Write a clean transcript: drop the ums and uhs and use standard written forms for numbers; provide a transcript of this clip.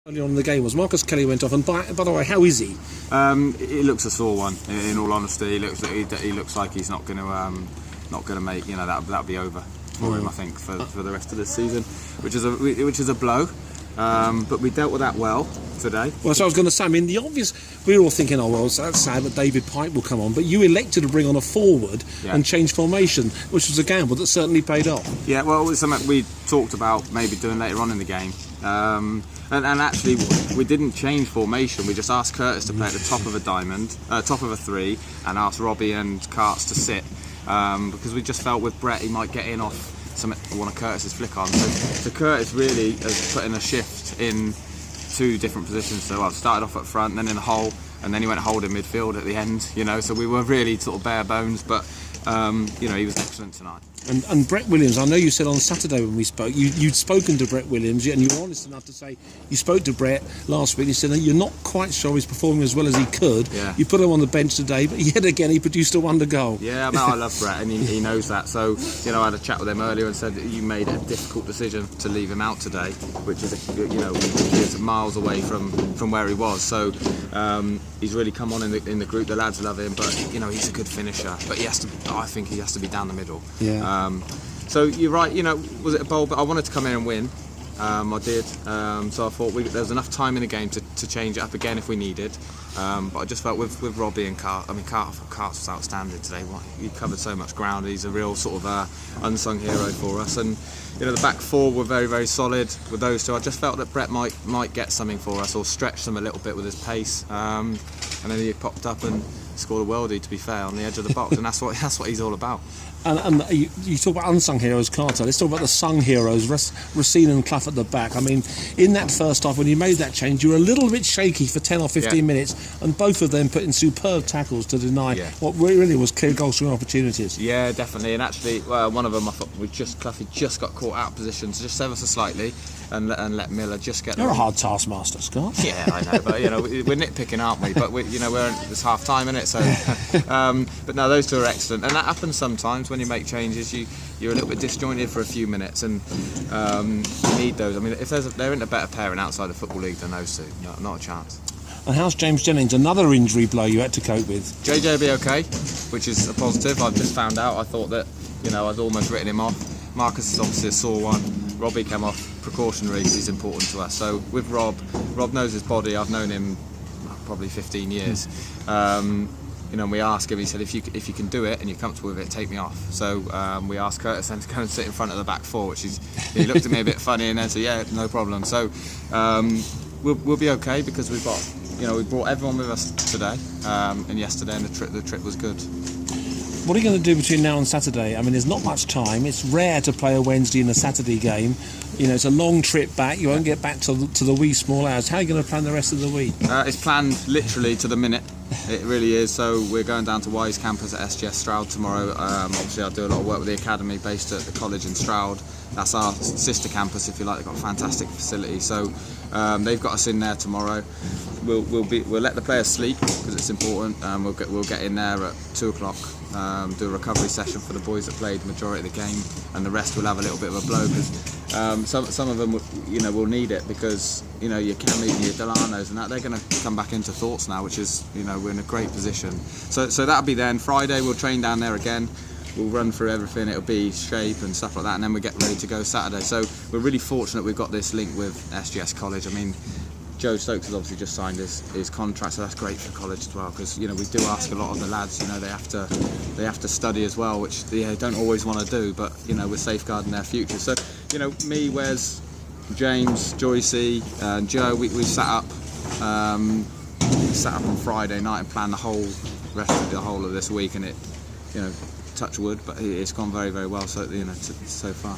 Early on in the game was Marcus Kelly went off, and by the way, how is he? It looks a sore one. In all honesty, he looks like he's not going to make. That'll be over for him. I think for the rest of this season, which is a blow. But we dealt with that well today. Well, so I was going to say, I mean, the obvious, we were all thinking, oh, well, that's sad that David Pike will come on, but you elected to bring on a forward and change formation, which was a gamble that certainly paid off. Yeah, well, it was something we talked about maybe doing later on in the game. And actually, we didn't change formation. We just asked Curtis to play at the top of a diamond, top of a three, and asked Robbie and Carts to sit, because we just felt with Brett he might get in off one of Curtis's flick on. So Curtis really has put in a shift in two different positions. So I started off at front, then in the hole, and then he went hold in midfield at the end. So we were really sort of bare bones, but he was excellent tonight. And Brett Williams, I know you said on Saturday when we spoke, you'd spoken to Brett Williams, and you were honest enough to say you spoke to Brett last week. You said that you're not quite sure he's performing as well as he could. Yeah. You put him on the bench today, but yet again he produced a wonder goal. Yeah, I love Brett, and he knows that. So I had a chat with him earlier and said that you made a difficult decision to leave him out today, which is miles away from where he was. So he's really come on in the group. The lads love him, but he's a good finisher. But I think he has to be down the middle. Yeah. So you're right. Was it a bowl? But I wanted to come in and win. I did. So I thought there was enough time in the game to change it up again if we needed. But I just felt with Robbie and Carts was outstanding today. He covered so much ground. He's a real sort of unsung hero for us. And the back four were very, very solid with those two. I just felt that Brett might get something for us or stretch them a little bit with his pace. And then he popped up and scored a worldie, to be fair, on the edge of the box, and that's what he's all about. And you talk about unsung heroes, Carter. Let's talk about the sung heroes, Racine and Clough at the back. I mean, in that first half, when you made that change, you were a little bit shaky for 10 or 15 minutes, and both of them put in superb tackles to deny what really was clear goal scoring opportunities. Yeah, definitely. And actually, one of them, I thought Clough just got caught out of position, so just ever so slightly, and let Miller just get. You're a hard taskmaster, Scott. Yeah, I know, but we're nitpicking, aren't we? But it's half time, isn't it? So, but no, those two are excellent, and that happens sometimes when you make changes. You're a little bit disjointed for a few minutes, and you need those. I mean, if there isn't a better pairing outside the Football League than those two, not a chance. And how's James Jennings? Another injury blow you had to cope with. JJ will be okay, which is a positive. I've just found out. I thought that I'd almost written him off. Marcus is obviously a sore one. Robbie came off precautionary because he's important to us. So with Rob knows his body. I've known him probably 15 years. We asked him. He said, if you can do it and you're comfortable with it, take me off. So we asked Curtis then to go and sit in front of the back four, which he looked at me a bit funny and then said, yeah, no problem. So we'll be okay because we've got we brought everyone with us today and yesterday, and the trip was good. What are you going to do between now and Saturday? I mean, there's not much time. It's rare to play a Wednesday and a Saturday game. It's a long trip back. You won't get back to the wee small hours. How are you going to plan the rest of the week? It's planned literally to the minute. It really is. So we're going down to Wise campus at SGS Stroud tomorrow. Obviously, I do a lot of work with the academy based at the college in Stroud. That's our sister campus, if you like. They've got a fantastic facility. So they've got us in there tomorrow. We'll let the players sleep because it's important. We'll get in there at 2 o'clock. Do a recovery session for the boys that played the majority of the game, and the rest will have a little bit of a blow because some of them will need it because your Camus and your Delanos and that, they're going to come back into thoughts now, which is we're in a great position. So that'll be then. Friday we'll train down there again. We'll run through everything. It'll be shape and stuff like that, and then we get ready to go Saturday. So we're really fortunate we've got this link with SGS College. I mean, Joe Stokes has obviously just signed his contract, so that's great for college as well. Because we do ask a lot of the lads, they have to study as well, which they don't always want to do. But we're safeguarding their future. So me, Wes, James, Joycey, and Joe, we sat up on Friday night and planned the whole of this week, and it touch wood, but it's gone very, very well so far.